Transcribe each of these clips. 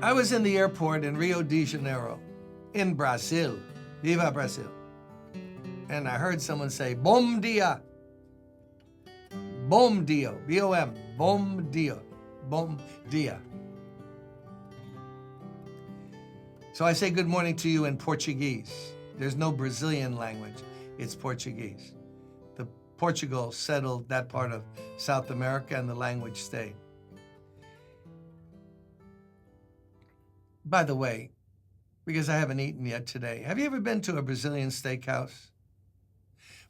I was in the airport in Rio de Janeiro, in Brazil. Viva Brazil. And I heard someone say, Bom dia. Bom dia. B-O-M. Bom dia. Bom dia. So I say good morning to you in Portuguese. There's no Brazilian language. It's Portuguese. Portugal settled that part of South America and the language stayed. By the way, because I haven't eaten yet today, have you ever been to a Brazilian steakhouse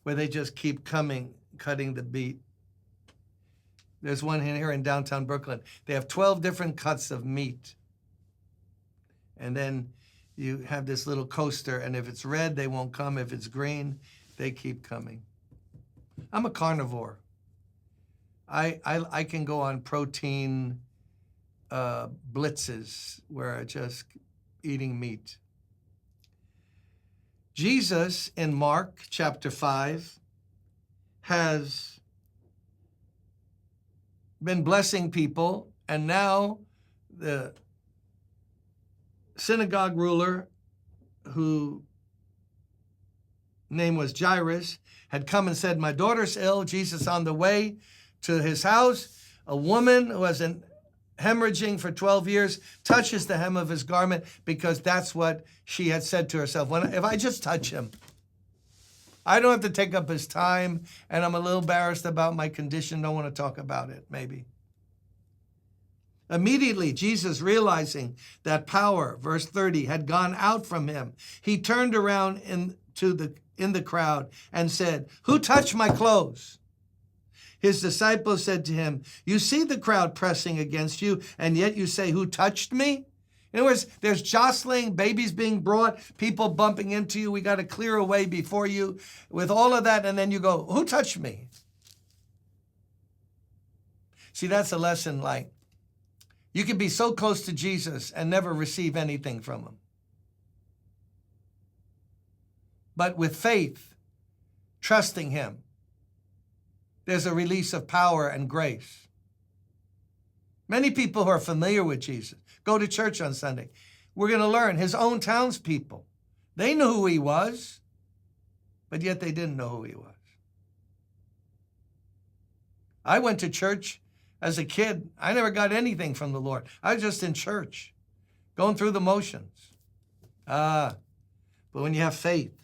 where they just keep coming, cutting the meat? There's one here in downtown Brooklyn. They have 12 different cuts of meat. And then you have this little coaster, and if it's red, they won't come. If it's green, they keep coming. I'm a carnivore. I can go on protein blitzes where I just eating meat. Jesus in Mark chapter 5 has been blessing people, and now the synagogue ruler, whose name was Jairus, had come and said, my daughter's ill. Jesus on the way to his house, a woman who has been hemorrhaging for 12 years touches the hem of his garment because that's what she had said to herself. If I just touch him, I don't have to take up his time, and I'm a little embarrassed about my condition, don't want to talk about it, maybe. Immediately, Jesus, realizing that power, verse 30, had gone out from him, he turned around in the crowd and said, who touched my clothes? His disciples said to him, you see the crowd pressing against you, and yet you say, who touched me? In other words, there's jostling, babies being brought, people bumping into you. We got to clear a way before you with all of that. And then you go, who touched me? See, that's a lesson like you can be so close to Jesus and never receive anything from him. But with faith, trusting him, there's a release of power and grace. Many people who are familiar with Jesus go to church on Sunday. We're going to learn his own townspeople. They knew who he was, but yet they didn't know who he was. I went to church as a kid. I never got anything from the Lord. I was just in church, going through the motions. But when you have faith.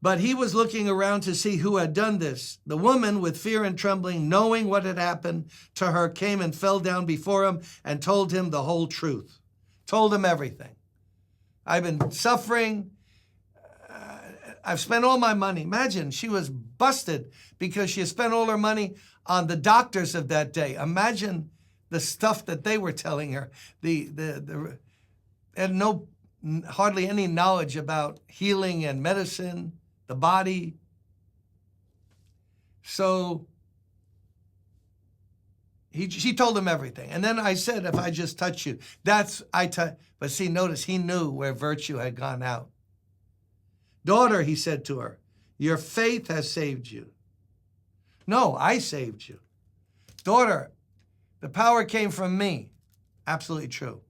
But he was looking around to see who had done this. The woman, with fear and trembling, knowing what had happened to her, came and fell down before him and told him the whole truth. Told him everything. I've been suffering. I've spent all my money. Imagine, she was busted because she had spent all her money on the doctors of that day. Imagine the stuff that they were telling her. They had hardly any knowledge about healing and medicine, the body. So she told him everything. And then I said, if I just touch you, but see, notice he knew where virtue had gone out. Daughter, he said to her, your faith has saved you. No, I saved you. Daughter, the power came from me. Absolutely true.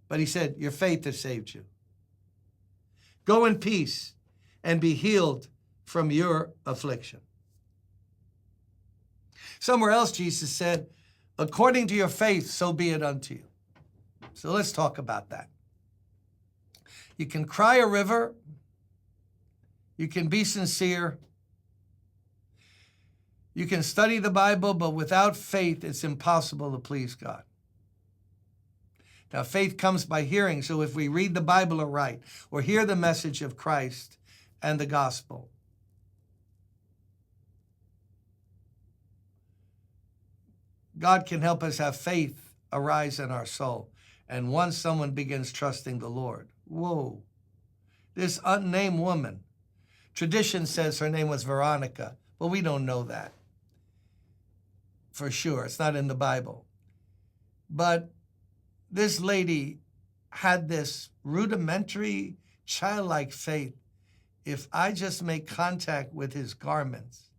But he said, your faith has saved you. Go in peace and be healed from your affliction. Somewhere else, Jesus said, according to your faith, so be it unto you. So let's talk about that. You can cry a river. You can be sincere. You can study the Bible, but without faith, it's impossible to please God. Now, faith comes by hearing, so if we read the Bible aright or hear the message of Christ and the gospel, God can help us have faith arise in our soul. And once someone begins trusting the Lord, whoa, this unnamed woman, tradition says her name was Veronica, but we don't know that for sure. It's not in the Bible. But this lady had this rudimentary, childlike faith. If I just make contact with his garments,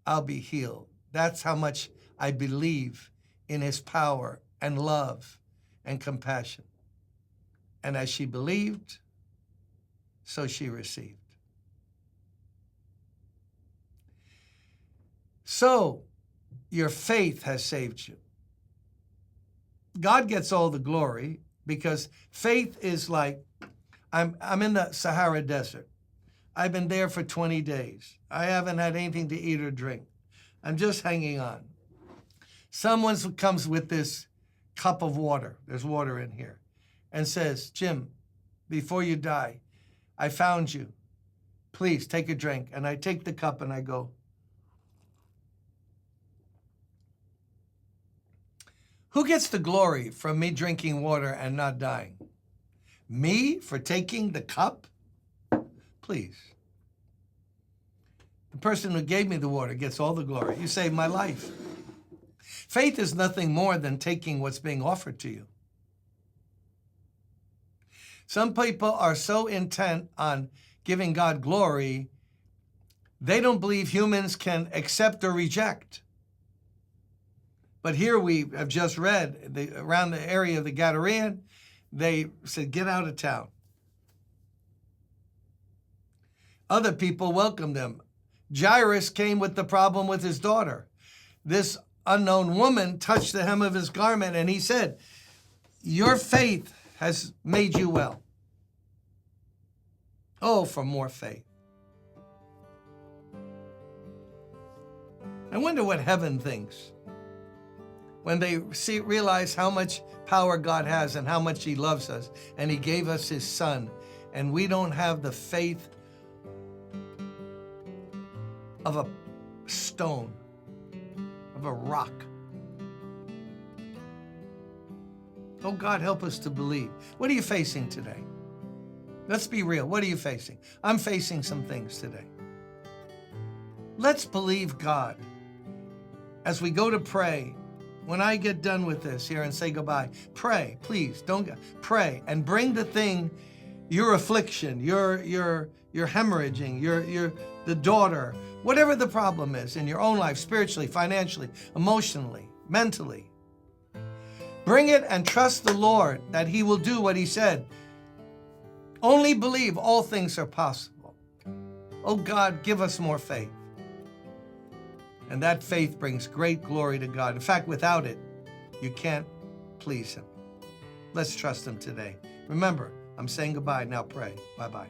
I'll be healed. That's how much I believe in his power and love and compassion. And as she believed, so she received. So your faith has saved you. God gets all the glory because faith is like, I'm in the Sahara Desert. I've been there for 20 days. I haven't had anything to eat or drink. I'm just hanging on. Someone comes with this cup of water, there's water in here, and says, Jim, before you die, I found you. Please take a drink. And I take the cup and I go, who gets the glory from me drinking water and not dying? Me for taking the cup? Please. The person who gave me the water gets all the glory. You saved my life. Faith is nothing more than taking what's being offered to you. Some people are so intent on giving God glory, they don't believe humans can accept or reject. But here we have just read, around the area of the Gadarean, they said, get out of town. Other people welcomed them. Jairus came with the problem with his daughter. This unknown woman touched the hem of his garment, and he said, your faith has made you well. Oh, for more faith. I wonder what heaven thinks when they realize how much power God has and how much he loves us, and he gave us his son, and we don't have the faith of a stone, of a rock. Oh, God, help us to believe. What are you facing today? Let's be real. What are you facing? I'm facing some things today. Let's believe God. As we go to pray, when I get done with this here and say goodbye, pray, please, pray and bring the thing, your affliction, your hemorrhaging, the daughter, whatever the problem is in your own life, spiritually, financially, emotionally, mentally. Bring it and trust the Lord that he will do what he said. Only believe all things are possible. Oh God, give us more faith. And that faith brings great glory to God. In fact, without it, you can't please him. Let's trust him today. Remember, I'm saying goodbye. Now pray. Bye-bye.